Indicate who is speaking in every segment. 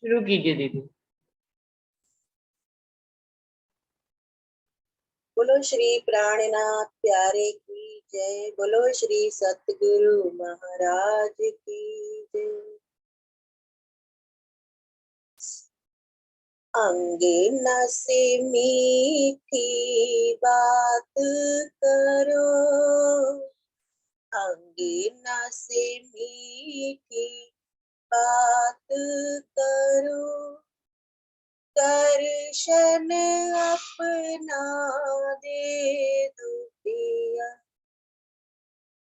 Speaker 1: शुरू कीजिए दीदी।
Speaker 2: बोलो श्री प्राणनाथ प्यारे की जय। बोलो श्री सतगुरु महाराज की जय। अंगना से मीठी बात करो, अंगना से मीठी बात करो, दर्शन अपना दे दो पिया।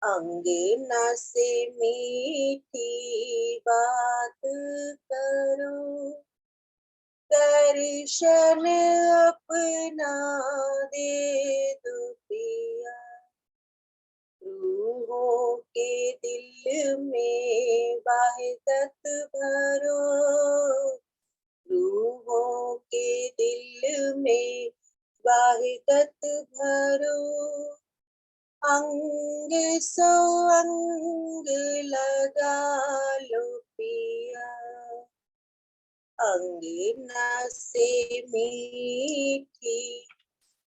Speaker 2: अंगना से मीठी बात करो, दर्शन अपना दे दो पिया। रूहों के दिल में वहदत भरो, रूहों के दिल में वहदत भरो, अंग सो अंग लगा लो पिया। अंगना से मीठी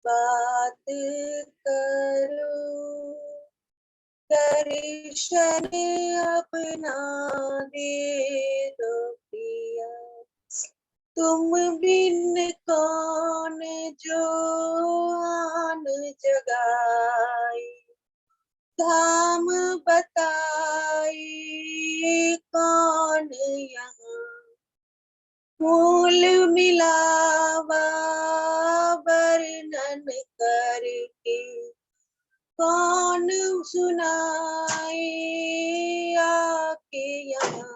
Speaker 2: बात करो, दर्शन अपना दे दो पिया। तुम बिन कौन जो आन जगाए, धाम बताए कौन यहाँ। मूल मिलावा वर्णन करके कौन सुनाए आके यहाँ।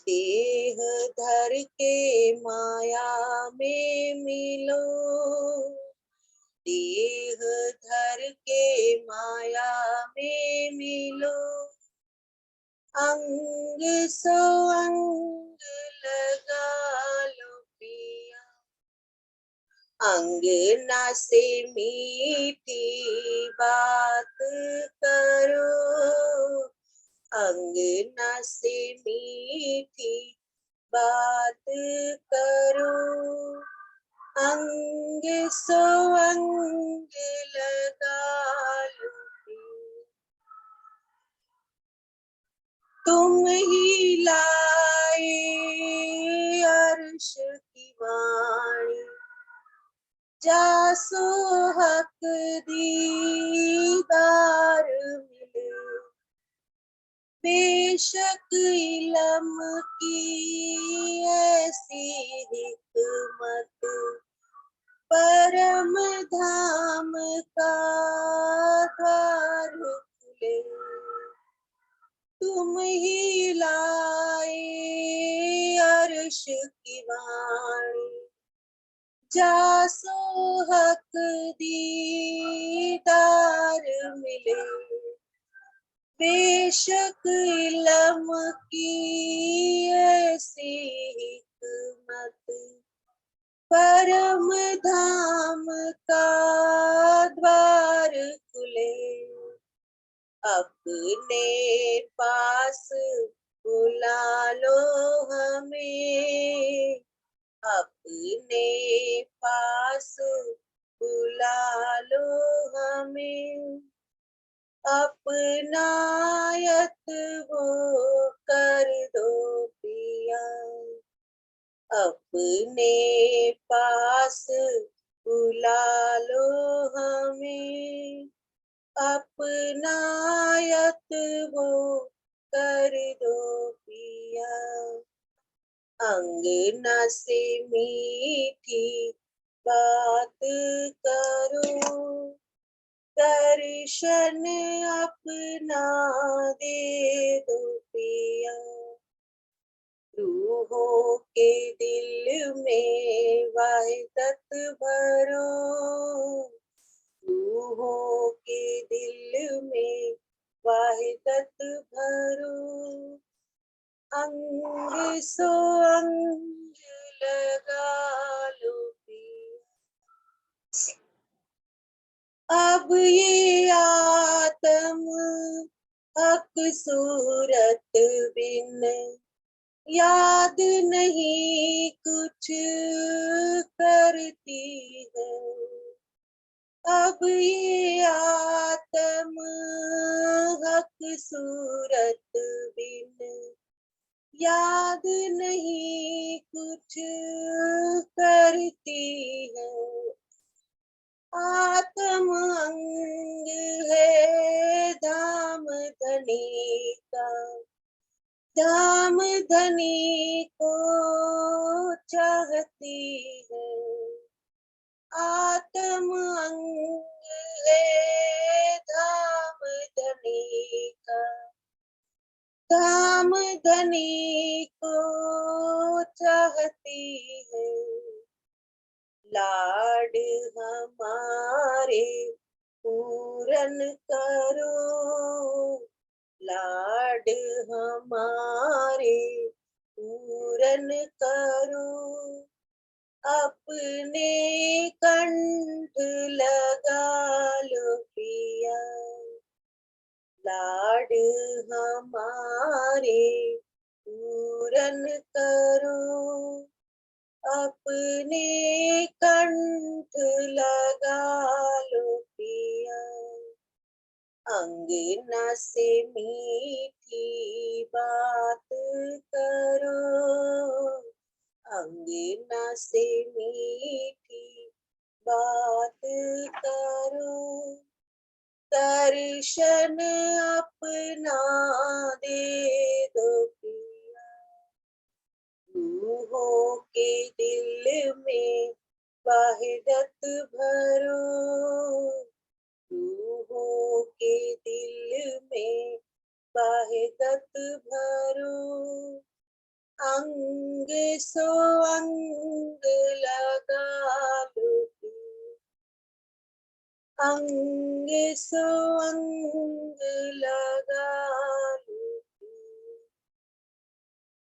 Speaker 2: देह धर के माया में मिलो, देह धर के माया में मिलो, अंग सो अंग लगा लो पिया। अंगना से मीठी बात करो, अंगना से मीठी बात करो, अंग सो अंग लगा लो पिया। तुम ही लाए अर्श की वाणी, जासो हक दीदार मिले। बेशक इलम की ऐसी हिकमत, परम धाम का द्वार खुले। तुम ही लाए अर्श की वाणी, जासो हक दीदार मिले। बेशक इलम की ऐसी हिकमत, परम धाम का द्वार खुले। अपने पास बुला लो हमें, अपने पास बुला लो हमें। अपनायत वो कर दो पिया। अपने पास बुला लो हमें, अपनायत वो कर दो पिया। अंगना से मीठी बात करो, दर्शन अपना दे दो पिया। रूहों के दिल में वहदत भरो, रूहों के दिल में वहदत भरो, अंग सो अंग लगा लो पिया। अब ये आत्म हक सूरत बिन याद नहीं कुछ करती है। अब ये आत्म हक सूरत बिन याद नहीं कुछ करती है। आत्म अंग है धाम धनी का, धाम धनी को चाहती है। आत्म अंग है धाम धनी का, धाम धनी को चाहती है। लाड हमारे पूरन करो, लाड हमारे पूरन करो। अपने कंठ लगा लो पिया, लाड हमारे पूरन करो। अपने कंठ लगा लो पिया। अंगना से मीठी बात करो, अंगना से मीठी बात करो। दर्शन अपना दे दो पिया, रूहों के दिल में वहदत भरो, रूहों के दिल में वहदत भरो। अंग सो अंग लगा लो पिया, अंग सो अंग लगा लो पिया।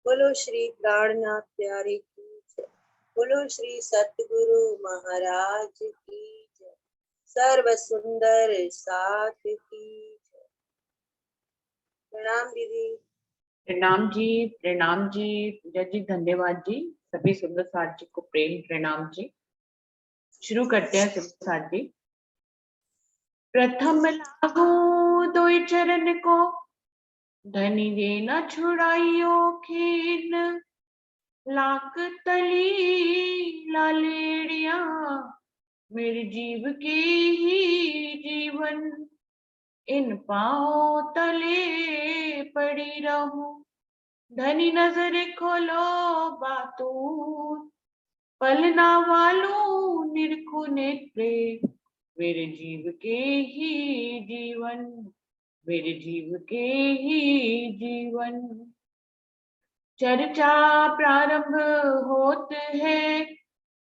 Speaker 2: बोलो श्री प्राणनाथ प्यारे की जय, बोलो श्री सतगुरु महाराज की जय, सर्व सुंदर साथ की जय। प्रणाम दीदी।
Speaker 1: प्रणाम जी पूजा जी, धन्यवाद जी। सभी सुंदर साथ जी को प्रेम प्रणाम जी। शुरू करते हैं सुंदर साथ जी। प्रथम लागो दो चरण को, धनी दे न छुड़ाइयो खीन। लाख तली लालेड़िया, मेरे जीव के ही जीवन। इन पाँव तले पड़ी रहूं, धनी नजर खोलो बातून। पलना वालों निरखो नेत्रे, मेरे जीव के ही जीवन, मेरे जीव के ही जीवन। चर्चा प्रारंभ होत है,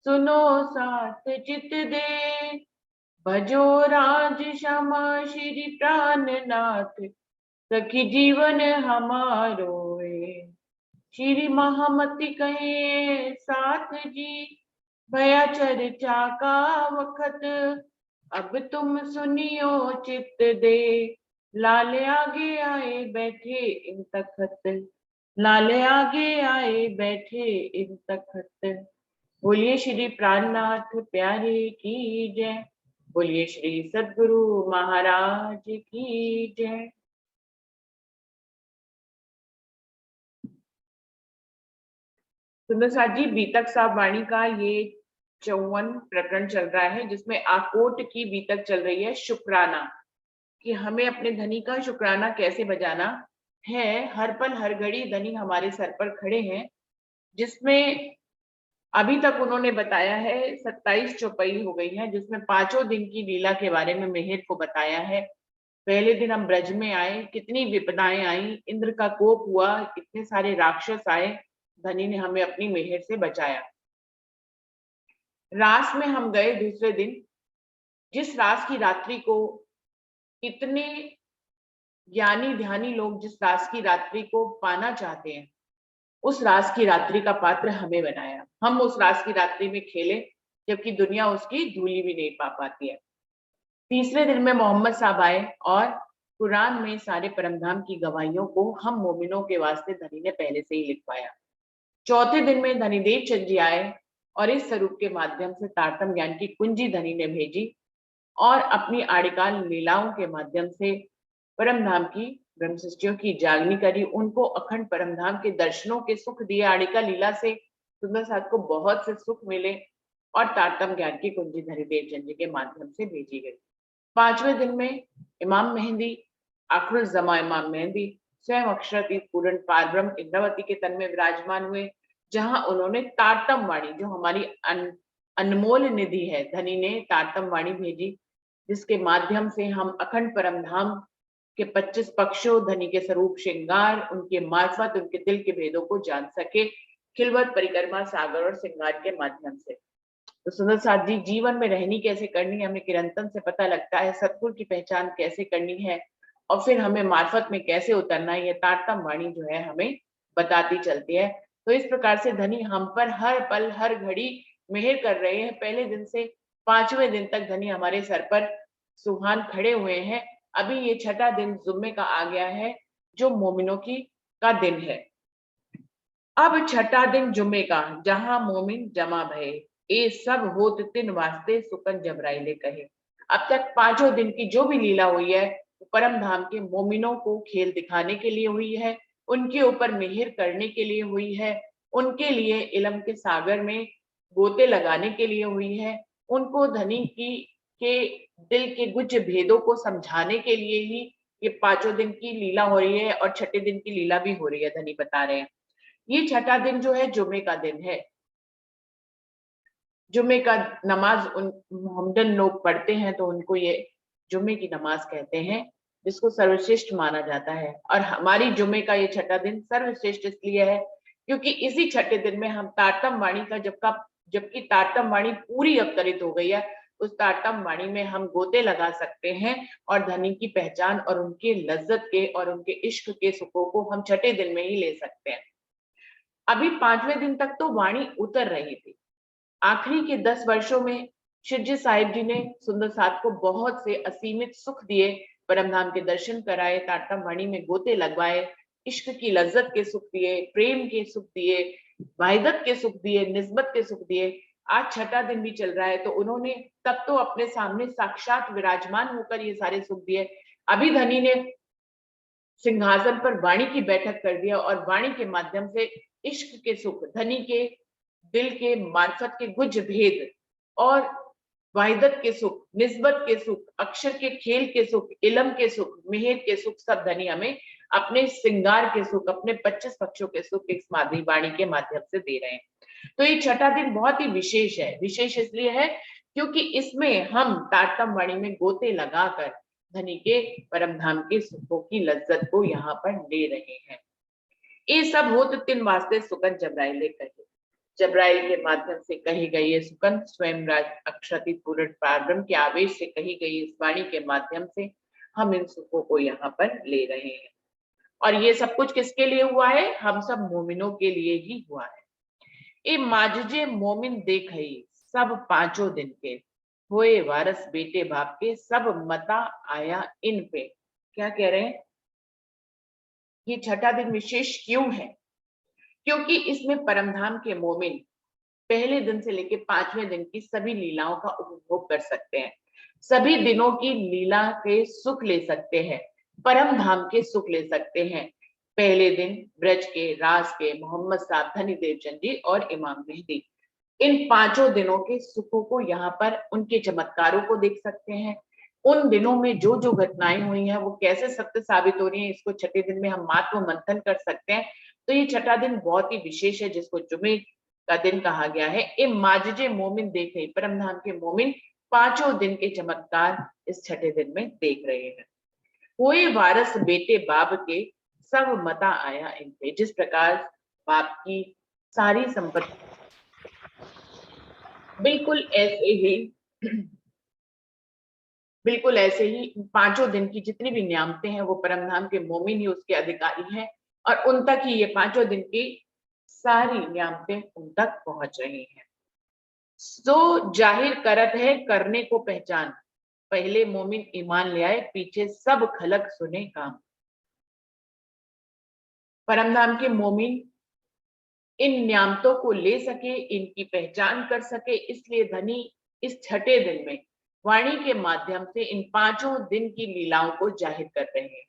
Speaker 1: सुनो साथ चित दे। भजो राज श्यामा श्री प्राणनाथ, सखी जीवन हमारो है। श्री महामति कहे साथ जी, भया चर्चा का वखत। अब तुम सुनियो चित्त दे, लाले आगे आए बैठे इन तखत, लाले आगे आए बैठे इन तखत। बोलिए श्री प्राणनाथ प्यारे की जय, बोलिए श्री सद्गुरु महाराज की जय। सुंदर साथ जी, बीतक साहब वाणी का ये 54 प्रकरण चल रहा है, जिसमें आकोट की बीतक चल रही है शुक्राना, कि हमें अपने धनी का शुक्राना कैसे बजाना है। हर पल हर घड़ी धनी हमारे सर पर खड़े हैं, जिसमें अभी तक उन्होंने बताया है 27 चौपाई हो गई है, जिसमें 5 दिन की लीला के बारे में मेहर को बताया है। पहले दिन हम ब्रज में आए, कितनी विपदाएं आई, इंद्र का कोप हुआ, कितने सारे राक्षस आए, धनी ने हमें अपनी मेहर से बचाया। रास में हम गए दूसरे दिन, जिस रास की रात्रि को इतने ज्ञानी ध्यानी लोग जिस रास की रात्रि को पाना चाहते हैं, उस रास की रात्रि का पात्र हमें बनाया। हम उस रास की रात्रि में खेले, जबकि दुनिया उसकी धूली भी नहीं पा पाती है। तीसरे दिन में मोहम्मद साहब आए और कुरान में सारे परमधाम की गवाहियों को हम मोमिनों के वास्ते धनी ने पहले से ही लिखवाया। चौथे दिन में धनीदेव चंद जी आए और इस स्वरूप के माध्यम से तारतम ज्ञान की कुंजी धनी ने भेजी और अपनी आड़िकाल लीलाओं के माध्यम से परमधाम की ब्रह्म सृष्टियों की जागनी करी। उनको अखंड परमधाम के दर्शनों के सुख दिए। आड़िका लीला से सुंदर साथ को बहुत से सुख मिले और तारतम ज्ञान की कुंजी धनीदेव चंद जी के माध्यम से भेजी गई। पांचवें दिन में इमाम मेहंदी आखिरुल ज़मा इमाम मेहंदी स्वयं अक्षरातीत पूर्ण पारब्रह्म इंद्रावती के तन में विराजमान हुए, जहां उन्होंने तारतम वाणी, जो हमारी अनमोल निधि है, धनी ने तारतम वाणी भेजी, जिसके माध्यम से हम अखंड परमधाम के 25 पक्षों, धनी के स्वरूप श्रृंगार, उनके मार्फत, उनके दिल के भेदों को जान सके, खिलवत परिक्रमा सागर और श्रृंगार के माध्यम से। तो सुंदर साथ जी, जीवन में रहनी कैसे करनी है हमें किरंतन से पता लगता है, सतगुरु की पहचान कैसे करनी है और फिर हमें मार्फत में कैसे उतरना है, ये तारतम वाणी जो है हमें बताती चलती है। तो इस प्रकार से धनी हम पर हर पल हर घड़ी मेहर कर रहे हैं। पहले दिन से पांचवें दिन तक धनी हमारे सर पर सुहान खड़े हुए हैं। अभी ये छठा दिन जुम्मे का आ गया है, जो मोमिनों की का दिन है। अब छठा दिन जुम्मे का, जहां मोमिन जमा भये, ए सब होत तिन वास्ते सुकन जबराइले कहे। अब तक पांचों दिन की जो भी लीला हुई है, परम धाम के मोमिनों को खेल दिखाने के लिए हुई है, उनके ऊपर मिहिर करने के लिए हुई है, उनके लिए इल्म के सागर में गोते लगाने के लिए हुई है, उनको धनी की के दिल के गुज भेदों को समझाने के लिए ही ये पांचों दिन की लीला हो रही है और छठे दिन की लीला भी हो रही है। धनी बता रहे हैं ये छठा दिन जो है जुम्मे का दिन है। जुम्मे का नमाज उन मोहम्मदन लोग पढ़ते हैं तो उनको ये जुम्मे की नमाज कहते हैं, जिसको सर्वश्रेष्ठ माना जाता है। और हमारी जुम्मे का ये छठा दिन सर्वश्रेष्ठ इसलिए है क्योंकि इसी छठे दिन में हम तारतम वाणी का जबकि तारतम वाणी पूरी अवतरित हो गई है, उस तारतम वाणी में हम गोते लगा सकते हैं और धनी की पहचान और उनके लज्जत के और उनके इश्क के सुखों को हम छठे दिन में ही ले सकते हैं। अभी पांचवें दिन तक तो वाणी उतर रही थी। आखिरी के 10 वर्षों में शिवजी साहिब जी ने सुंदर साथ को बहुत से असीमित सुख दिए, परमधाम के दर्शन कराए, तारतम वाणी में गोते लगवाए, इश्क की लज्जत के सुख दिए, प्रेम के सुख दिए, वाहिदत के सुख दिए, निस्बत के सुख दिए। आज छठा दिन भी चल रहा है तो उन्होंने तब तो अपने सामने साक्षात विराजमान होकर ये सारे सुख दिए। अभी धनी ने सिंहासन पर वाणी की बैठक कर दिया और वाणी के माध्यम से इश्क के सुख, धनी के दिल के मार्फत के गुज भेद और वाहिदत के सुख, निस्बत के सुख, अक्षर के खेल के सुख, इलम के सुख, मेहर के सुख, सब धनी हमें अपने श्रृंगार के सुख, अपने 25 पक्षों के सुख इस माधुरी वाणी के माध्यम से दे रहे हैं। तो ये छठा दिन बहुत ही विशेष है। विशेष इसलिए है क्योंकि इसमें हम तारतम वाणी में गोते लगाकर धनी के परमधाम के सुखों की लज्जत को यहाँ पर ले रहे हैं। ये सब होत तिन वास्ते सुकन जबराइले कहे। जबराइल के माध्यम से कही गई ये सुकन स्वयं राज अक्षरातीत पूर्ण पारब्रह्म के आवेश से कही गई इस वाणी के माध्यम से हम इन सुखों को यहाँ पर ले रहे हैं। और ये सब कुछ किसके लिए हुआ है? हम सब मोमिनों के लिए ही हुआ है। ए माजजे मोमिन देखई सब पांचों दिन के, होए वारस बेटे बाप के, सब मता आया इन पे। क्या कह रहे हैं? ये छठा दिन विशेष क्यों है? क्योंकि इसमें परमधाम के मोमिन पहले दिन से लेकर पांचवें दिन की सभी लीलाओं का उपभोग कर सकते हैं, सभी दिनों की लीला के सुख ले सकते हैं, परम धाम के सुख ले सकते हैं। पहले दिन ब्रज के, रास के, मोहम्मद साहब, धनी देवचंद जी और इमाम मेहदी, इन पांचों दिनों के सुखों को यहाँ पर उनके चमत्कारों को देख सकते हैं। उन दिनों में जो जो घटनाएं हुई हैं वो कैसे सत्य साबित हो रही है, इसको छठे दिन में हम मात्म मंथन कर सकते हैं। तो ये छठा दिन बहुत ही विशेष है, जिसको जुमे का दिन कहा गया है। ए माजजे मोमिन देखे, परमधाम के मोमिन पांचों दिन के चमत्कार इस छठे दिन में देख रहे हैं। कोई वारस बेटे बाप के, सब मता आया इन पे। जिस प्रकार बाप की सारी संपत्ति बिल्कुल ऐसे ही पांचों दिन की जितनी भी नियामतें हैं वो परमधाम के मोमिन ही उसके अधिकारी हैं और उन तक ही ये पांचों दिन की सारी नियामतें उन तक पहुंच रही हैं। सो जाहिर करत है करने को पहचान, पहले मोमिन ईमान ले आए, पीछे सब खलक सुने काम। परमधाम के मोमिन इन नियामतों को ले सके, इनकी पहचान कर सके, इसलिए धनी इस छठे दिन में वाणी के माध्यम से इन 5 दिन की लीलाओं को जाहिर कर रहे हैं।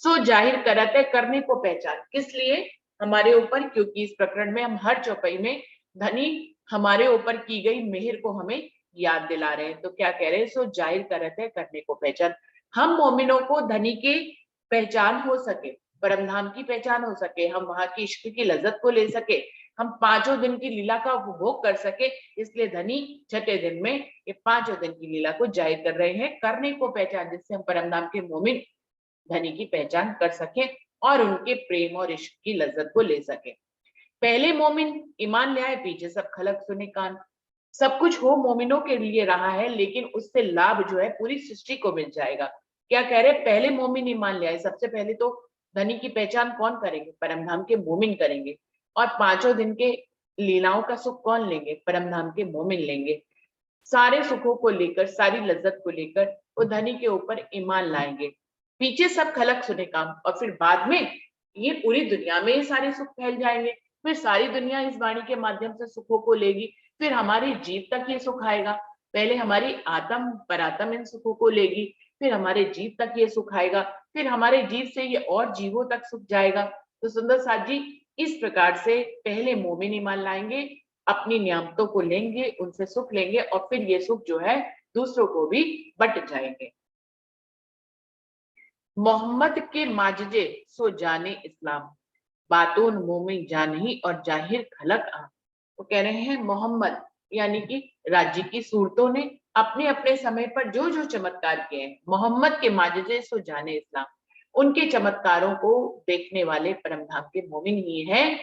Speaker 1: सो जाहिर करते करने को पहचान, किस लिए? हमारे ऊपर, क्योंकि इस प्रकरण में हम हर चौपाई में धनी हमारे ऊपर की गई मेहर को हमें याद दिला रहे हैं। तो क्या कह रहे हैं? सो जाहिर करते करने को पहचान। हम मोमिनों को धनी की पहचान हो सके, परमधाम की पहचान हो सके, हम वहां की इश्क की लज्जत को ले सके, हम 5 दिन की लीला का उपभोग कर सके, इसलिए धनी छठे दिन में ये 5 दिन की लीला को जाहिर कर रहे हैं, करने को पहचान, जिससे हम परमधाम के मोमिन धनी की पहचान कर सके और उनके प्रेम और इश्क की लज्जत को ले सके। पहले मोमिन ईमान ले आए, पीछे सब खलक सुने कान। सब कुछ हो मोमिनों के लिए रहा है, लेकिन उससे लाभ जो है पूरी सृष्टि को मिल जाएगा। क्या कह रहे? पहले मोमिन ईमान ले आए, सबसे पहले तो धनी की पहचान कौन करेंगे? परमधाम के मोमिन करेंगे। और 5 दिन के लीलाओं का सुख कौन लेंगे? परमधाम के मोमिन लेंगे। सारे सुखों को लेकर, सारी लज्जत को लेकर वो धनी के ऊपर ईमान लाएंगे। पीछे सब खलक सुने काम, और फिर बाद में ये पूरी दुनिया में ये सारे सुख फैल जाएंगे। फिर सारी दुनिया इस वाणी के माध्यम से सुखों को लेगी, फिर हमारी जीव तक ये सुख आएगा। पहले हमारी आत्म परात्म इन सुखों को लेगी, फिर हमारे जीव तक ये सुख आएगा, फिर हमारे जीव से ये और जीवों तक सुख जाएगा। तो सुंदर साथ जी इस प्रकार से पहले मोमिन ईमान लाएंगे, अपनी नियामतों को लेंगे, उनसे सुख लेंगे, और फिर ये सुख जो है दूसरों को भी बट जाएंगे। मोहम्मद के माजजे सो जाने इस्लाम, बातून मोमिन जानही और जाहिर खलक आम। तो कह रहे हैं मोहम्मद यानी कि राज्य की सूरतों ने अपने अपने समय पर जो जो चमत्कार किए हैं, मोहम्मद के माजजे सो जाने इस्लाम, उनके चमत्कारों को देखने वाले परमधाम के मोमिन ही हैं।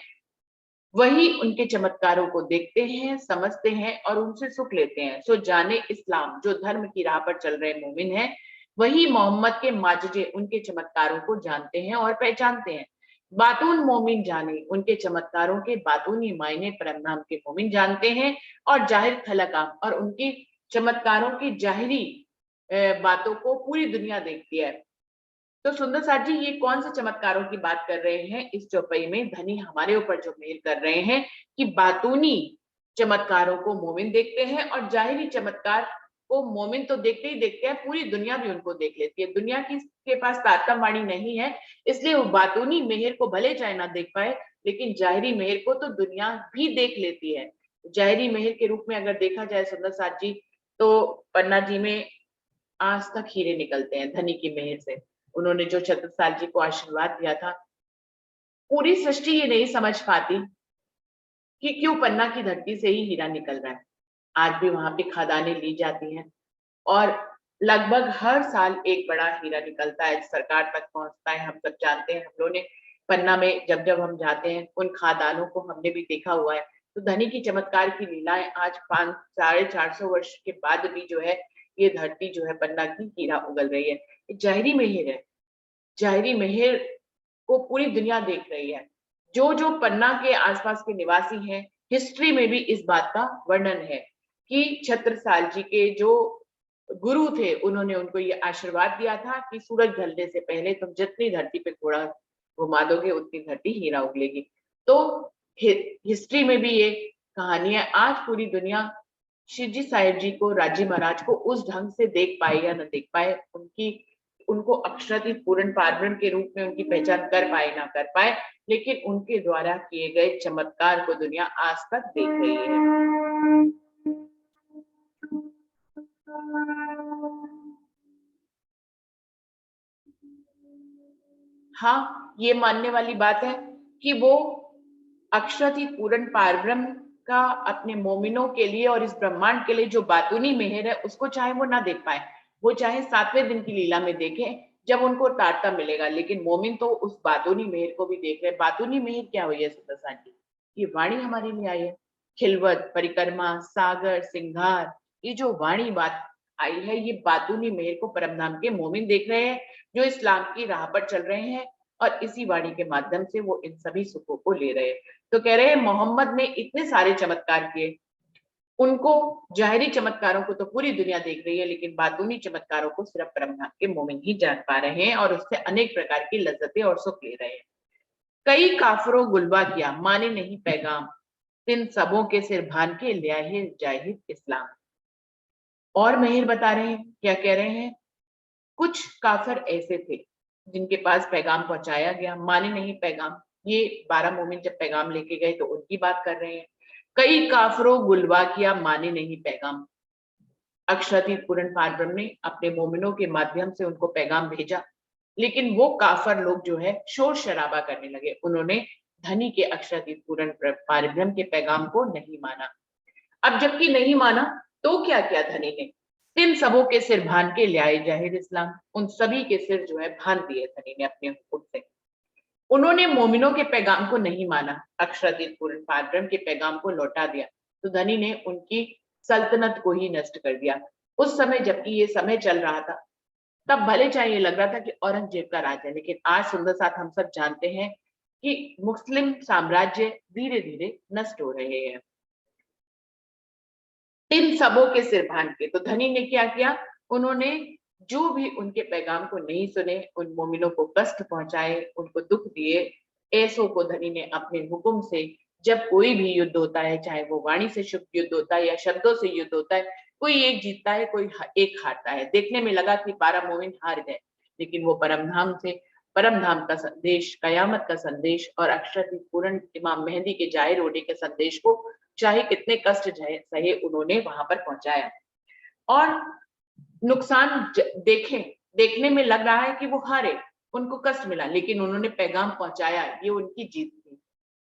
Speaker 1: वही उनके चमत्कारों को देखते हैं, समझते हैं और उनसे सुख लेते हैं। सो जाने इस्लाम, जो धर्म की राह पर चल रहे मोमिन हैं, वही मोहम्मद के माजजे, उनके चमत्कारों को जानते हैं और पहचानते हैं। बातून मोमिन जाने, उनके चमत्कारों के बातूनी मायने परमनाम के मोमिन जानते हैं। और जाहिर खलकाम, और उनके चमत्कारों की जाहिरी बातों को पूरी दुनिया देखती है। तो सुंदर साथ जी ये कौन से चमत्कारों की बात कर रहे हैं इस चौपाई में? धनी हमारे ऊपर जो मेल कर रहे हैं कि बातूनी चमत्कारों को मोमिन देखते हैं, और जाहिरी चमत्कार को मोमिन तो देखते ही देखते हैं, पूरी दुनिया भी उनको देख लेती है। दुनिया की के पास तारतम वाणी नहीं है, इसलिए वो बातूनी मेहर को भले चाहे ना देख पाए, लेकिन जाहिरी मेहर को तो दुनिया भी देख लेती है। जाहिरी मेहर के रूप में अगर देखा जाए सुंदर साथ जी, तो पन्ना जी में आज तक हीरे निकलते हैं धनी की मेहर से। उन्होंने जो छत्रसाल जी को आशीर्वाद दिया था, पूरी सृष्टि ये नहीं समझ पाती कि क्यों पन्ना की धरती से ही हीरा निकल रहा है। आज भी वहां पे खदानें ली जाती हैं और लगभग हर साल एक बड़ा हीरा निकलता है, सरकार तक पहुंचता है। हम सब जानते हैं, हम लोगों ने पन्ना में जब जब हम जाते हैं उन खादानों को हमने भी देखा हुआ है। तो धनी की चमत्कार की लीलाएं आज 450 वर्ष के बाद भी जो है ये धरती जो है पन्ना की हीरा उगल रही है। ये जाहिरी मेहर है, जाहिरी मेहर को पूरी दुनिया देख रही है। जो जो पन्ना के आसपास के निवासी हैं, हिस्ट्री में भी इस बात का वर्णन है कि छत्रसाल जी के जो गुरु थे, उन्होंने उनको ये आशीर्वाद दिया था कि सूरज ढलने से पहले तुम जितनी धरती पे घोड़ा घुमा दोगे उतनी धरती हीरा उगलेगी। तो हिस्ट्री में भी ये कहानी है। आज पूरी दुनिया शिवजी साहिब जी को, राजी महाराज को उस ढंग से देख पाए या न देख पाए, उनको अक्षरातीत पूर्ण पारब्रह्म के रूप में उनकी पहचान कर पाए ना कर पाए, लेकिन उनके द्वारा किए गए चमत्कार को दुनिया आज तक देख रही है। हाँ, ये मानने वाली बात है कि वो अक्षरातीत पूर्ण पारब्रह्म का अपने मोमिनों के लिए और इस ब्रह्मांड के लिए जो बातूनी मेहर है, उसको चाहे वो ना देख पाए, वो चाहे 7वें दिन की लीला में देखें जब उनको तारता मिलेगा, लेकिन मोमिन तो उस बातूनी मेहर को भी देख रहे हैं। बातूनी मेहर क्या हुई है सुंदरसा जी? ये वाणी हमारे लिए आई है। खिलवत, परिक्रमा, सागर, सिंगार, ये जो वाणी बात आई है, ये बातूनी मेहर को परमधाम के मोमिन देख रहे हैं, जो इस्लाम की राह पर चल रहे हैं, और इसी वाणी के माध्यम से वो इन सभी सुखों को ले रहे हैं। तो कह रहे हैं मोहम्मद ने इतने सारे चमत्कार किए, उनको जाहिरी चमत्कारों को तो पूरी दुनिया देख रही है, लेकिन बातूनी चमत्कारों को सिर्फ परमधाम के मोमिन ही जान पा रहे हैं और उससे अनेक प्रकार की लज्जतें और सुख ले रहे हैं। कई काफरों गुलवा किया, माने नहीं पैगाम, तिन सबों के सिर भान के लिया है जाहिद इस्लाम। और मेहर बता रहे हैं, क्या कह रहे हैं? कुछ काफिर ऐसे थे जिनके पास पैगाम पहुंचाया गया, माने नहीं पैगाम। ये 12 मोमिन जब पैगाम लेके गए तो उनकी बात कर रहे हैं। कई काफिरों गुलवा किया, माने नहीं पैगाम। अक्षरातीत पूर्ण पारब्रह्म ने अपने मोमिनों के माध्यम से उनको पैगाम भेजा, लेकिन वो काफर लोग जो है शोर शराबा करने लगे। उन्होंने धनी के अक्षरातीत पूर्ण पारब्रह्म के पैगाम को नहीं माना। अब जबकि नहीं माना तो क्या किया धनी ने? तिन सबों के सिर भान के ल्याए जाहिर इस्लाम। उन सभी के सिर जो है भान दिए धनी ने अपने हुक्म से। उन्होंने मोमिनों के पैगाम को नहीं माना, अक्षरातीत पूर्ण पारब्रह्म के पैगाम को लौटा दिया, तो धनी ने उनकी सल्तनत को ही नष्ट कर दिया। उस समय जबकि ये समय चल रहा था, तब भले चाहे ये लग रहा था कि औरंगजेब का राज है, लेकिन आज सुंदर साथ हम सब जानते हैं कि मुस्लिम साम्राज्य धीरे धीरे नष्ट हो रहे हैं। इन सबों के सिर भान के, तो धनी ने क्या किया? उन्होंने जो भी उनके पैगाम को नहीं सुने, उन मोमिनों को कष्ट पहुंचाए, उनको दुख दिए, ऐसों को धनी ने अपने हुक्म से, जब कोई भी युद्ध होता है, चाहे वो वाणी से शुभ युद्ध होता है या शब्दों से युद्ध होता है, कोई एक जीतता है, कोई एक हारता है। देखने में लगा कि 12 मोमिन हार गए, लेकिन वो परम धाम का संदेश, कयामत का संदेश और अक्षरातीत पूर्ण इमाम मेहदी के जाहिर होने के संदेश को चाहे कितने कष्ट सहे उन्होंने वहां पर पहुंचाया। और नुकसान देखने में लग रहा है कि वो हारे, उनको कष्ट मिला, लेकिन उन्होंने पैगाम पहुंचाया, ये उनकी जीत थी।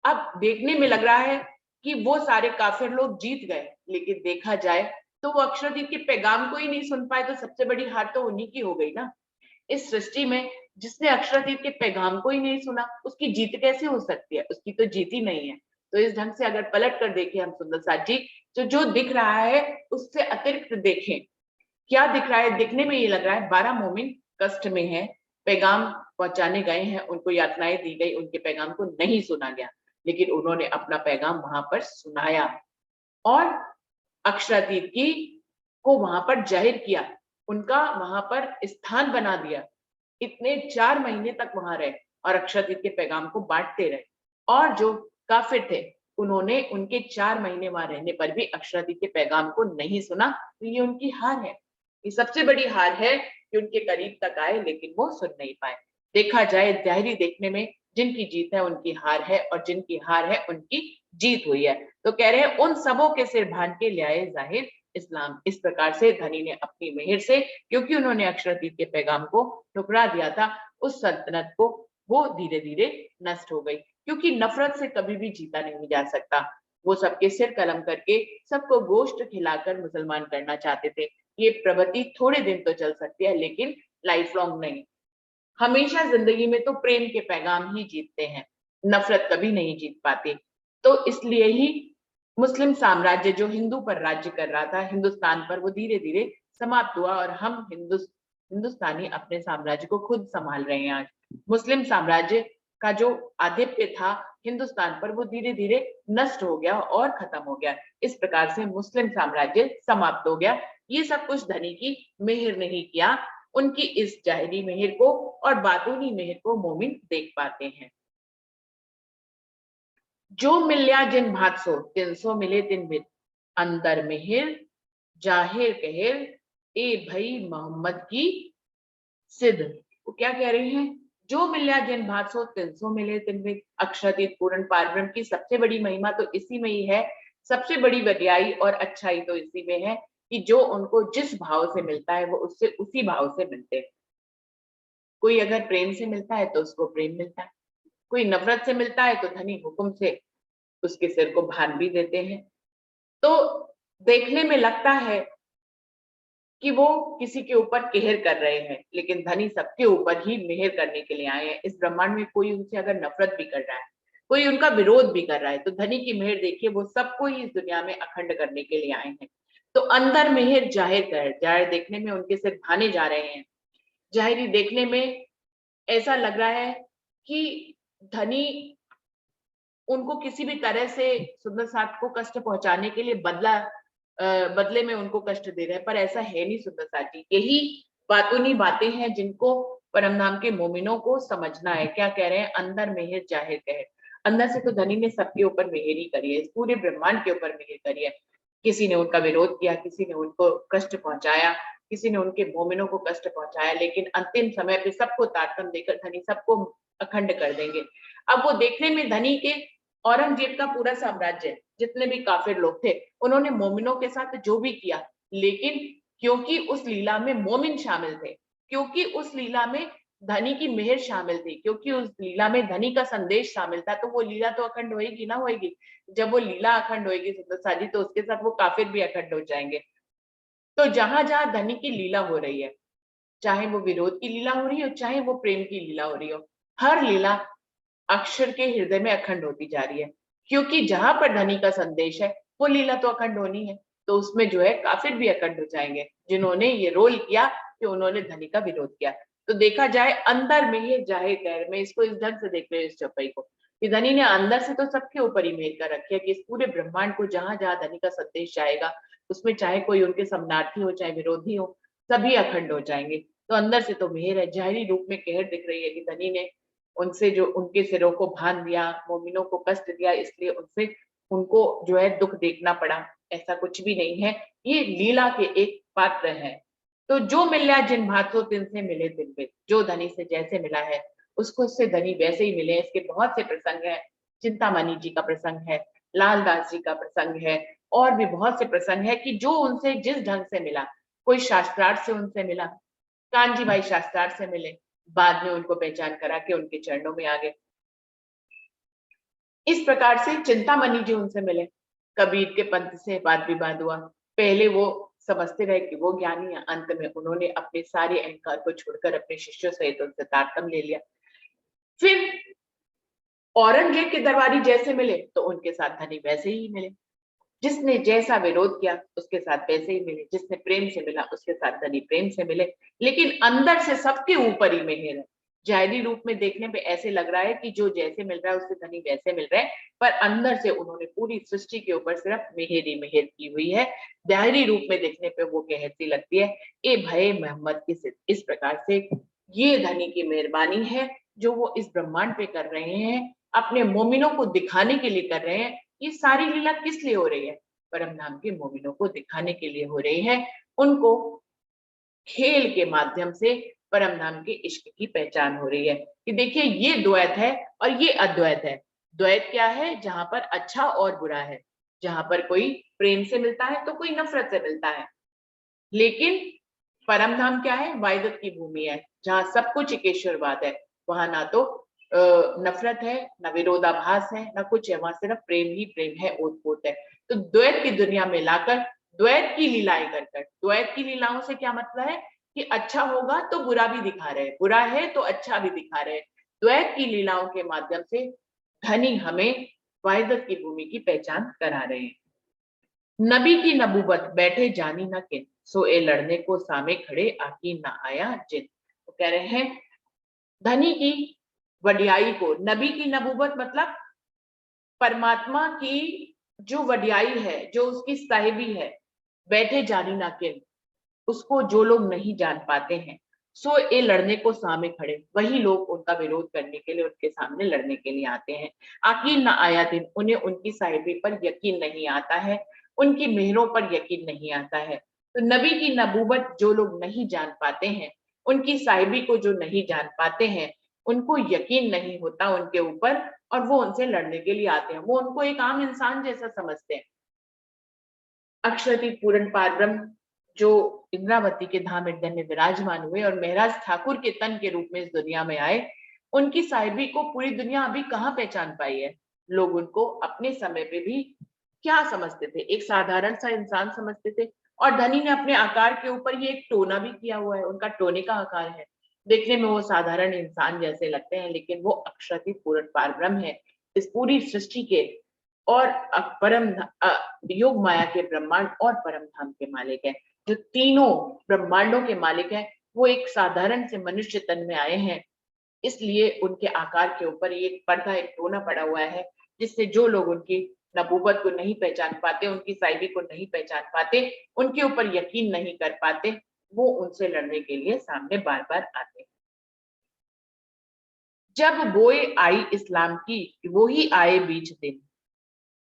Speaker 1: अब देखने में लग रहा है कि वो सारे काफिर लोग जीत गए, लेकिन देखा जाए तो वो अक्षरातीत के पैगाम को ही नहीं सुन पाए, तो सबसे बड़ी हार तो उन्हीं की हो गई ना। इस सृष्टि में जिसने अक्षरातीत के पैगाम को ही नहीं सुना, उसकी जीत कैसे हो सकती है? उसकी तो जीत ही नहीं है। तो इस ढंग से अगर पलट कर देखें हम सुंदर साथ जी, तो जो दिख रहा है उससे अतिरिक्त देखें। क्या दिख रहा है? दिखने में ये लग रहा है 12 मोमिन कष्ट में है, पैगाम पहुंचाने गए हैं, उनको यातनाएं दी गई, उनके पैगाम को नहीं सुना गया, लेकिन उन्होंने अपना पैगाम वहां पर सुनाया और अक्षरातीत की को वहां पर जाहिर किया, उनका वहां पर स्थान बना दिया। इतने 4 महीने तक वहां रहे और अक्षरातीत के पैगाम को बांटते रहे। और जो काफिर थे, उन्होंने उनके 4 महीने वहां रहने पर भी अक्षरातीत के पैगाम को नहीं सुना, तो ये उनकी हार है। ये सबसे बड़ी हार है कि उनके करीब तक आए, लेकिन वो सुन नहीं पाए। देखा जाए जाहिरी देखने में, जिनकी जीत है उनकी हार है और जिनकी हार है उनकी जीत हुई है। तो कह रहे हैं उन सबों के सिर भान के लियाए जाहिर इस्लाम। इस प्रकार से धनी ने अपनी मेहर से, क्योंकि उन्होंने अक्षरातीत के पैगाम को ठुकरा दिया था, उस सल्तनत को वो धीरे धीरे नष्ट हो गई। क्योंकि नफरत से कभी भी जीता नहीं जा सकता। वो सबके सिर कलम करके सबको गोश्त खिलाकर मुसलमान करना चाहते थे। ये प्रवृत्ति थोड़े दिन तो चल सकती है, लेकिन लाइफ लॉन्ग नहीं। हमेशा जिंदगी में तो प्रेम के पैगाम ही जीतते हैं, नफरत कभी नहीं जीत पाते। तो इसलिए ही मुस्लिम साम्राज्य जो हिंदू पर राज्य कर रहा था, हिंदुस्तान पर, वो धीरे धीरे समाप्त हुआ और हम हिंदुस्तानी अपने साम्राज्य को खुद संभाल रहे हैं। आज मुस्लिम साम्राज्य का जो आधिपत्य था हिंदुस्तान पर, वो धीरे धीरे नष्ट हो गया और खत्म हो गया। इस प्रकार से मुस्लिम साम्राज्य समाप्त हो गया। ये सब कुछ धनी की मेहर नहीं किया, उनकी इस जाहिरी मेहर को और बातूनी मेहर को मोमिन देख पाते हैं। जो मिल्या जिन भात सो, 300 मिले तिन मित, अंदर मेहर जाहिर कहर, ए भई मोहम्मद की सिद्ध। वो क्या कह रहे हैं? जो मिल्या जिन भात सो, 300 मिले तिन मित। अक्षरातीत पूर्ण पारब्रह्म की सबसे बड़ी महिमा तो इसी में ही है, सबसे बड़ी वडियाई और अच्छाई तो इसी में है कि जो उनको जिस भाव से मिलता है वो उससे उसी भाव से मिलते हैं। कोई अगर प्रेम से मिलता है तो उसको प्रेम मिलता है, कोई नफरत से मिलता है तो धनी हुक्म से उसके सिर को भान भी देते हैं। तो देखने में लगता है कि वो किसी के ऊपर कहर कर रहे हैं, लेकिन धनी सबके ऊपर ही मेहर करने के लिए आए हैं। इस ब्रह्मांड में कोई उनसे अगर नफरत भी कर रहा है, कोई उनका विरोध भी कर रहा है, तो धनी की मेहर देखिए, वो सबको ही इस दुनिया में अखंड करने के लिए आए हैं। तो अंदर मेहर जाहिर कर, जाहिर देखने में उनके सिर भाने जा रहे हैं। जाहिरी देखने में ऐसा लग रहा है कि धनी उनको किसी भी तरह से सुंदर साथ को कष्ट पहुंचाने के लिए बदला बदले में उनको कष्ट दे रहे हैं, पर ऐसा है नहीं सुंदरता जी। यही बातूनी बातें हैं जिनको परमधाम के मोमिनों को समझना है। क्या कह रहे हैं, अंदर मेहर जाहिर कहे। अंदर से तो धनी ने सबके ऊपर मेहर ही करी है, इस पूरे ब्रह्मांड के ऊपर मेहर करी है। किसी ने उनका विरोध किया, किसी ने उनको कष्ट पहुंचाया, किसी ने उनके मोमिनों को कष्ट पहुंचाया, लेकिन अंतिम समय पे सबको तारतम देकर धनी सबको अखंड कर देंगे। अब वो देखने में धनी के औरंगजेब का पूरा साम्राज्य, जितने भी काफिर लोग थे, उन्होंने मोमिनों के साथ जो भी किया, लेकिन क्योंकि उस लीला में मोमिन शामिल थे, क्योंकि उस लीला में धनी की मेहर शामिल थी, क्योंकि उस लीला में धनी का संदेश शामिल था, तो वो लीला तो अखंड होएगी ना होएगी। जब वो लीला अखंड होएगी सुंदरता जी, तो उसके साथ वो काफिर भी अखंड हो जाएंगे। तो जहां जहां धनी की लीला हो रही है, चाहे वो विरोध की लीला हो रही हो, चाहे वो प्रेम की लीला हो रही हो, हर लीला अक्षर के हृदय में अखंड होती जा रही है। क्योंकि जहां पर धनी का संदेश है, वो लीला तो अखंड होनी है, तो उसमें जो है काफिर भी अखंड हो जाएंगे, जिन्होंने ये रोल किया कि उन्होंने धनी का विरोध किया। तो देखा जाए अंदर में ही जाहिर गैर में, इसको इस ढंग से देख रहे हो इस चौपाई को, कि धनी ने अंदर से तो सबके ऊपर ही मेहर कर रखी है, कि इस पूरे ब्रह्मांड को जहां जहां धनी का संदेश जाएगा, उसमें चाहे कोई उनके समनार्थी हो चाहे विरोधी हो, सभी अखंड हो जाएंगे। तो अंदर से तो मेहर है, जाहिरी रूप में कहर दिख रही है कि धनी ने उनसे जो उनके सिरों को बांध दिया, मोमिनों को कष्ट दिया, इसलिए उनसे उनको जो है दुख देखना पड़ा। ऐसा कुछ भी नहीं है, ये लीला के एक पात्र है। तो जो मिल्या जिन भांतों तिन से मिले तिन पे, जो धनी से जैसे मिला है उसको उससे धनी वैसे ही मिले। इसके बहुत से प्रसंग है, चिंतामणि जी का प्रसंग है, लालदास जी का प्रसंग है, और भी बहुत से प्रसंग है कि जो उनसे जिस ढंग से मिला। कोई शास्त्रार्थ से उनसे मिला, कानजी भाई शास्त्रार्थ से मिले, बाद में उनको पहचान करा के उनके चरणों में आ गए। इस प्रकार से चिंतामणि जी उनसे मिले, कबीर के पंथ से वाद विवाद हुआ। पहले वो समझते रहे कि वो ज्ञानी है, अंत में उन्होंने अपने सारे अहंकार को छोड़कर अपने शिष्यों सहित उनसे तारतम्य ले लिया। फिर औरंगजेब के दरबारी जैसे मिले तो उनके साथ धनी वैसे ही मिले, जिसने जैसा विरोध किया उसके साथ वैसे ही मिले, जिसने प्रेम से मिला उसके साथ धनी प्रेम से मिले, लेकिन अंदर से सबके ऊपर ही मेहर है। जाहिरी रूप में देखने पे ऐसे लग रहा है कि जो जैसे मिल रहा है उससे धनी वैसे मिल रहा है, पर अंदर से उन्होंने पूरी सृष्टि के ऊपर सिर्फ मेहर ही मेहर की हुई है। जाहिरी रूप में देखने पे वो कहती लगती है, ए भय मोहम्मद की सिद्ध। इस प्रकार से ये धनी की मेहरबानी है जो वो इस ब्रह्मांड पे कर रहे हैं, अपने मोमिनों को दिखाने के लिए कर रहे हैं। ये सारी लीला किस लिए हो रही है, परम धाम के मोमिनों को दिखाने के लिए हो रही है, उनको खेल के माध्यम से परम धाम के इश्क की पहचान हो रही है। कि देखिए ये द्वैत है और ये अद्वैत है। द्वैत क्या है, जहां पर अच्छा और बुरा है, जहां पर कोई प्रेम से मिलता है तो कोई नफरत से मिलता है। लेकिन परम धाम क्या है, वायदत की भूमि है, जहां सब कुछ एकेश्वरवाद है। वहां ना तो नफरत है, ना विरोधाभास है, ना कुछ है, वहां सिर्फ प्रेम ही प्रेम है, ओतप्रोत है। तो द्वैत की दुनिया में लाकर द्वैत की लीलाएं कर, द्वैत की लीलाओं से क्या मतलब है कि अच्छा होगा तो बुरा भी दिखा रहे, बुरा है तो अच्छा भी दिखा रहे। द्वैत की लीलाओं के माध्यम से धनी हमें वायदत की भूमि की पहचान करा रहे हैं। नबी की नबूबत बैठे जानी न किन, सोए लड़ने को सामे खड़े आकी न आया जिन। तो कह रहे हैं धनी की वडियाई को, नबी की नबूबत मतलब परमात्मा की जो वडियाई है, जो उसकी साहिबी है, बैठे जानी ना किन, उसको जो लोग नहीं जान पाते हैं, सो ए लड़ने को सामने खड़े, वही लोग उनका विरोध करने के लिए उनके सामने लड़ने के लिए आते हैं। आकीन ना आया दिन, उन्हें उनकी साहिबी पर यकीन नहीं आता है, उनकी मेहरों पर यकीन नहीं आता है। तो नबी की नबूबत जो लोग नहीं जान पाते हैं, उनकी साहिबी को जो नहीं जान पाते हैं, उनको यकीन नहीं होता उनके ऊपर, और वो उनसे लड़ने के लिए आते हैं। वो उनको एक आम इंसान जैसा समझते हैं। अक्षरती पूर्ण पारब्रह्म जो इंद्रावती के धाम हृदय में विराजमान हुए और महराज ठाकुर के तन के रूप में इस दुनिया में आए, उनकी साहिबी को पूरी दुनिया अभी कहाँ पहचान पाई है। लोग उनको अपने समय पे भी क्या समझते थे, एक साधारण सा इंसान समझते थे। और धनी ने अपने आकार के ऊपर ये एक टोना भी किया हुआ है, उनका टोने का आकार है। देखने में वो साधारण इंसान जैसे लगते हैं, लेकिन वो अक्षरती पूर्ण पारब्रह्म है, इस पूरी सृष्टि के और परम योग माया के ब्रह्मांड और परम धाम के मालिक है। जो तीनों ब्रह्मांडों के मालिक है, वो एक साधारण से मनुष्य तन में आए हैं, इसलिए उनके आकार के ऊपर एक पर्दा, एक टोना पड़ा हुआ है, जिससे जो लोग उनकी नबूवत को नहीं पहचान पाते, उनकी साहिबी को नहीं पहचान पाते, उनके ऊपर यकीन नहीं कर पाते, वो उनसे लड़ने के लिए सामने बार बार आते हैं। जब बोए आई इस्लाम की, वो ही आए बीच दिन,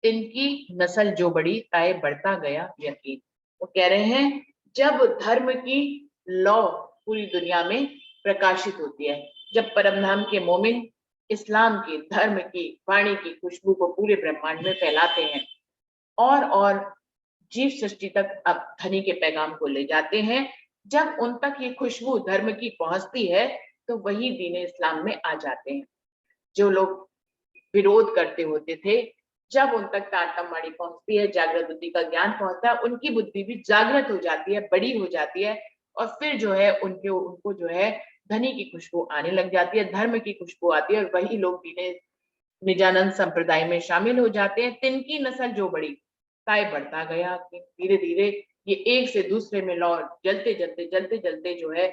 Speaker 1: इनकी नस्ल जो बड़ी ताए बढ़ता गया यकीन। वो कह रहे हैं जब धर्म की लौ पूरी दुनिया में प्रकाशित होती है, जब परम धाम के मोमिन इस्लाम की, धर्म की, वाणी की खुशबू को पूरे ब्रह्मांड में फैलाते हैं और जीव सृष्टि तक अब धनी के पैगाम को ले जाते हैं, जब उन तक ये खुशबू धर्म की पहुंचती है तो वही दीन इस्लाम में आ जाते हैं। जो लोग विरोध करते होते थे, जब उन तक तारतम वाणी पहुंचती है, जागृत बुद्धि का ज्ञान पहुंचता है, उनकी बुद्धि भी जागृत हो जाती है, बड़ी हो जाती है, और फिर जो है उनको जो है धनी की खुशबू आने लग जाती है, धर्म की खुशबू आती है, और वही लोग दीने निजानंद संप्रदाय में शामिल हो जाते हैं। तिनकी नस्ल जो बड़ी ताए बढ़ता गया, धीरे धीरे ये एक से दूसरे में लौ जलते जो है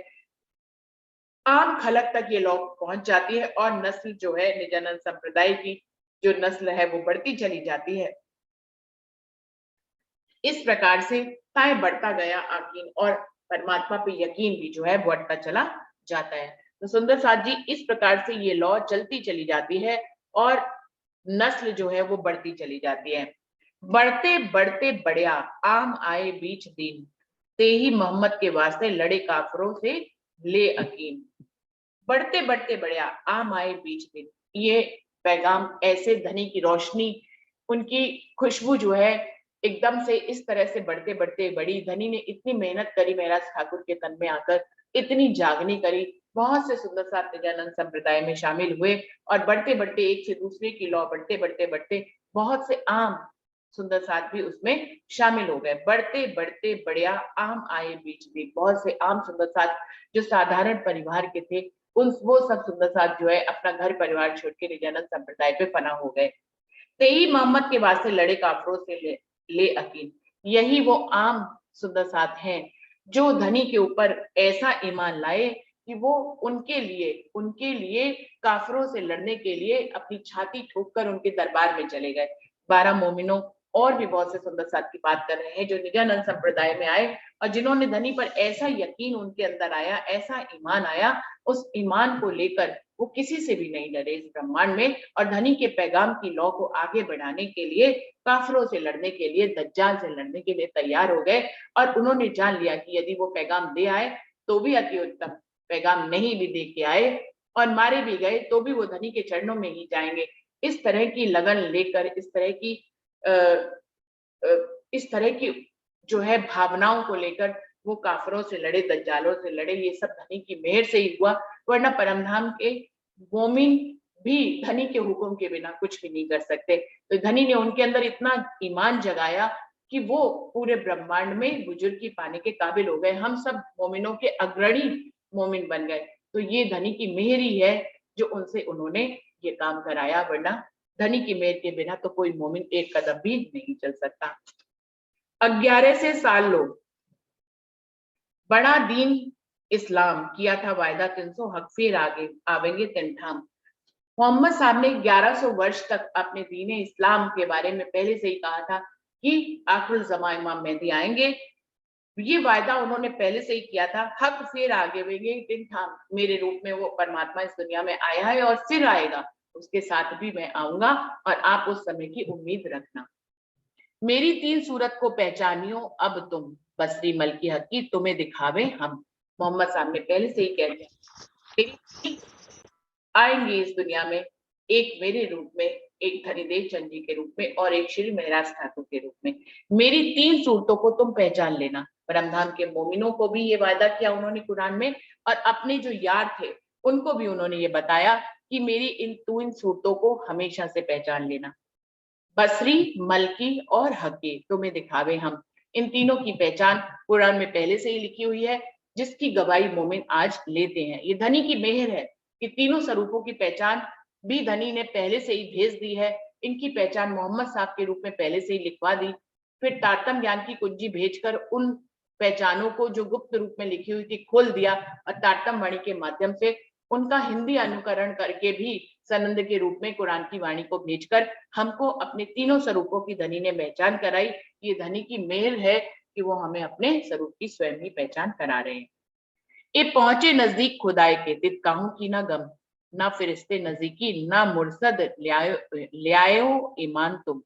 Speaker 1: आम खलक तक ये लौ पहुंच जाती है, और नस्ल जो है निजानंद संप्रदाय की जो नस्ल है वो बढ़ती चली जाती है। इस प्रकार से ताए बढ़ता गया यकीन, और परमात्मा पे यकीन भी जो है बढ़ता चला जाता है। तो सुंदर साथ जी, इस प्रकार से ये लौ चलती चली जाती है और नस्ल जो है वो बढ़ती चली जाती है। बढ़ते बढ़ते बढ़िया आम आए बीच दिन, ते ही मोहम्मद के वास्ते लड़े काफरों से ले अकीन। बढ़ते बढ़ते बढ़िया आम आए बीच दिन, ये पैगाम ऐसे धनी की रोशनी, उनकी खुशबू जो है एकदम से इस तरह से बढ़ते बढ़ते बढ़ी। धनी ने इतनी मेहनत करी महाराज ठाकुर के तन में आकर, इतनी जागनी करी, बहुत से सुंदर साथ निजानंद संप्रदाय में शामिल हुए, और बढ़ते बढ़ते एक से दूसरे की लौ बढ़ते बढ़ते बढ़ते बहुत से आम सुंदर साथ भी उसमें शामिल हो गए। बढ़ते बढ़ते बढ़िया आम आए बीच भी, बहुत से आम सुंदर साथ जो साधारण परिवार के थे, उन वो सब सुंदर साथ जो है अपना घर परिवार छोड़ के निजानंद संप्रदाय पे फना हो गए। तेई मोहम्मद के वास्ते लड़े काफरों से ले अकीन, यही वो आम सुंदर साथ हैं जो धनी के ऊपर ऐसा ईमान लाए कि वो उनके लिए काफरों से लड़ने के लिए अपनी छाती ठोक कर उनके दरबार में चले गए। 12 मोमिनों और भी बहुत से सुंदर साथ की बात कर रहे हैं जो निजानंद संप्रदाय में आए, और जिन्होंने धनी पर ऐसा यकीन उनके अंदर आया, ऐसा ईमान आया, उस ईमान को लेकर वो किसी से भी नहीं डरे इस ब्रह्मांड में, और धनी के पैगाम की लौ को आगे बढ़ाने के लिए, काफिरों से लड़ने के लिए, दज्जाल से लड़ने के लिए तैयार हो गए। और उन्होंने जान लिया कि यदि वो पैगाम दे आए तो भी अति उत्तम, पैगाम नहीं भी दे के आए और मारे भी गए तो भी वो धनी के चरणों में ही जाएंगे। इस तरह की लगन लेकर, इस तरह की जो है भावनाओं को लेकर वो काफिरों से लड़े, दज्जालों से लड़े। ये सब धनी की मेहर से ही हुआ, वरना परमधाम के मोमिन भी धनी के हुक्म के बिना कुछ भी नहीं कर सकते। तो धनी ने उनके अंदर इतना ईमान जगाया कि वो पूरे ब्रह्मांड में बुजुर्गी पाने के काबिल हो गए। हम सब मोमिनों के अग्रणी मोमिन बन गए। तो ये धनी की मेहर ही है जो उनसे उन्होंने ये काम कराया, वरना धनी की मेहर के बिना तो कोई मोमिन एक कदम भी नहीं चल सकता। 11 से साल लोग बड़ा दीन इस्लाम किया था वायदा, 300 हक फिर आगे आवेंगे तिनठाम। मोहम्मद साहब ने 1100 वर्ष तक अपने दीन इस्लाम के बारे में पहले से ही कहा था कि आखिर ज़मा इमाम मेहदी आएंगे। ये वायदा उन्होंने पहले से ही किया था, हक फिर आगे आवेंगे तिनठाम, मेरे रूप में वो परमात्मा इस दुनिया में आया है और फिर आएगा, उसके साथ भी मैं आऊंगा और आप उस समय की उम्मीद रखना। मेरी 3 सूरत को पहचानियो अब तुम, बसरी मलकी हकी तुम्हें दिखावे हम। मोहम्मद साहब ने पहले से ही कह दिया आएंगे इस दुनिया में, एक मेरे रूप में, एक धनीदेव चंद जी के रूप में, और एक श्री महाराज ठाकुर के रूप में। मेरी 3 सूरतों को तुम पहचान लेना। परमधाम के मोमिनों को भी ये वायदा किया उन्होंने कुरान में, और अपने जो यार थे उनको भी उन्होंने ये बताया कि मेरी इन 3 सूरतों को हमेशा से पहचान लेना। बसरी, मलकी और हकी तुम्हें दिखावे हम। इन तीनों की पहचान कुरान में पहले से ही लिखी हुई है, जिसकी गवाही मोमिन आज लेते हैं। ये धनी की मेहर है कि तीनों स्वरूपों की पहचान भी धनी ने पहले से ही भेज दी है। इनकी पहचान मोहम्मद साहब के रूप में पहले से ही लिखवा दी, फिर तारतम ज्ञान की कुंजी भेजकर उन पहचानों को जो गुप्त रूप में लिखी हुई थी खोल दिया, और तारतम वाणी के माध्यम से उनका हिंदी अनुकरण करके भी सनंद के रूप में कुरान की वाणी को भेजकर हमको अपने तीनों स्वरूपों की धनी ने पहचान कराई। ये धनी की मेहर है कि वो हमें अपने स्वरूप की स्वयं ही पहचान करा रहे हैं। ये पहुंचे नजदीक खुदाई के तित काहू की ना गम, ना फिरिश्ते नजदीकी ना मुर्सद ल्यायो ईमान तुम।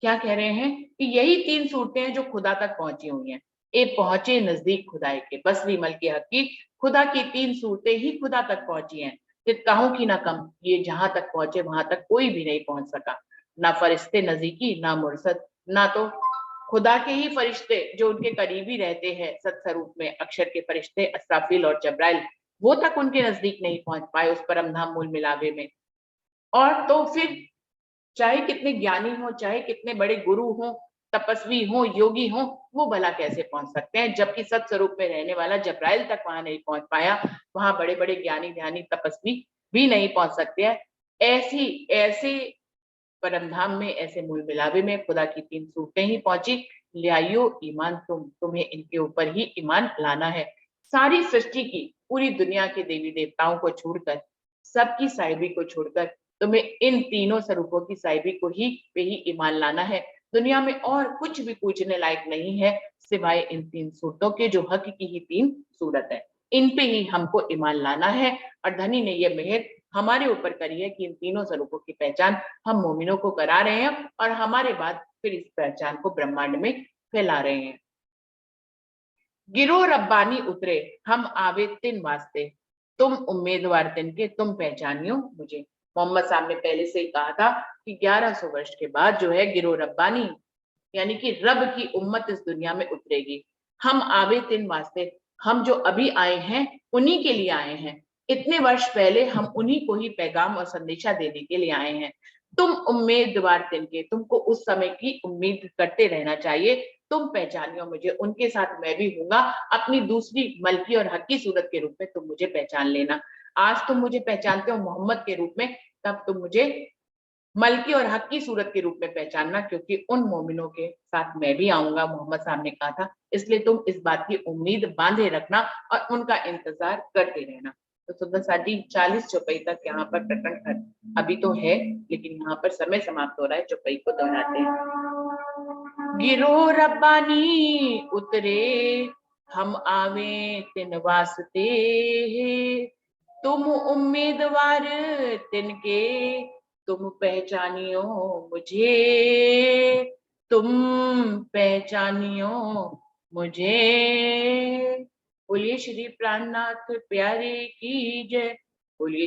Speaker 1: क्या कह रहे हैं कि यही तीन सूरतें हैं जो खुदा तक पहुंची हुई हैं। ए पहुंचे नजदीक खुदाई के, बस विमल के हकीक खुदा की तीन सूरतें ही खुदा तक पहुंची हैं। कहूं की ना कम, ये जहां तक पहुंचे वहां तक कोई भी नहीं पहुंच सका। ना फरिश्ते नजदीकी ना मुर्सद, ना तो खुदा के ही फरिश्ते जो उनके करीबी रहते हैं सत्स्वरूप में, अक्षर के फरिश्ते असराफिल और जब्राइल, वो तक उनके नजदीक नहीं पहुंच पाए उस परम धाम मूल मिलावे में। और तो फिर चाहे कितने ज्ञानी हो, चाहे कितने बड़े गुरु हो, तपस्वी हो, योगी हो, वो भला कैसे पहुंच सकते हैं, जबकि सत्स्वरूप में रहने वाला जब्राइल तक वहां नहीं पहुंच पाया। वहां बड़े बड़े ज्ञानी ध्यानी तपस्वी भी नहीं पहुंच सकते हैं। ऐसी ऐसे परम धाम में, ऐसे मूल मिलावे में खुदा की तीन सूरतें ही पहुंची। लियाइयो ईमान तुम, तुम्हें इनके ऊपर ही ईमान लाना है। सारी सृष्टि की, पूरी दुनिया के देवी देवताओं को छोड़कर, सबकी साहिबी को छोड़कर तुम्हें इन तीनों स्वरूपों की साहिबी को ही पे ही ईमान लाना है। दुनिया में और कुछ भी पूछने लायक नहीं है सिवाय इन तीन सूरतों के, जो हक की ही तीन सूरत है। इन पे ही हमको ईमान लाना है। और धनी ने यह मेहर हमारे ऊपर करी है कि इन तीनों स्वरूपों की पहचान हम मोमिनों को करा रहे हैं और हमारे बाद फिर इस पहचान को ब्रह्मांड में फैला रहे हैं। गिरो रब्बानी उतरे, हम आवे तिन वास्ते, तुम उम्मीदवार तिन के, तुम पहचानियो मुझे। मोहम्मद साहब ने पहले से ही कहा था कि 1100 वर्ष के बाद जो है गिरो रब्बानी, यानी कि रब की उम्मत इस दुनिया में उतरेगी। हम आवे तिन वास्ते, हम जो अभी आए हैं उन्हीं के लिए आए हैं। इतने वर्ष पहले हम उन्हीं को ही पैगाम और संदेशा देने के लिए आए हैं। तुम उम्मीदवार तिन के, तुमको उस समय की उम्मीद करते रहना चाहिए। तुम पहचानियो मुझे, उनके साथ मैं भी हूंगा। अपनी दूसरी मलकी और हक की सूरत के रूप में तुम मुझे पहचान लेना। आज तुम मुझे पहचानते हो मोहम्मद के रूप में, तब तुम मुझे मलकी और हक की सूरत के रूप में पहचानना, क्योंकि उन मोमिनों के साथ मैं भी आऊंगा, मोहम्मद साहब ने कहा था। इसलिए तुम इस बात की उम्मीद बांधे रखना और उनका इंतजार करते रहना। तो सुंदर साथी 40 चौपाई तक यहाँ पर प्रकरण अभी तो है, लेकिन यहाँ पर समय समाप्त हो रहा है। चौपाई को दोहराते हैं। गिरो रब्बानी उतरे, हम आवे तिन वास्ते, तुम उम्मीदवार तिनके, तुम पहचानियो मुझे, तुम पहचानियो मुझे। बोलिए श्री प्राणनाथ प्यारे की जय। बोलिए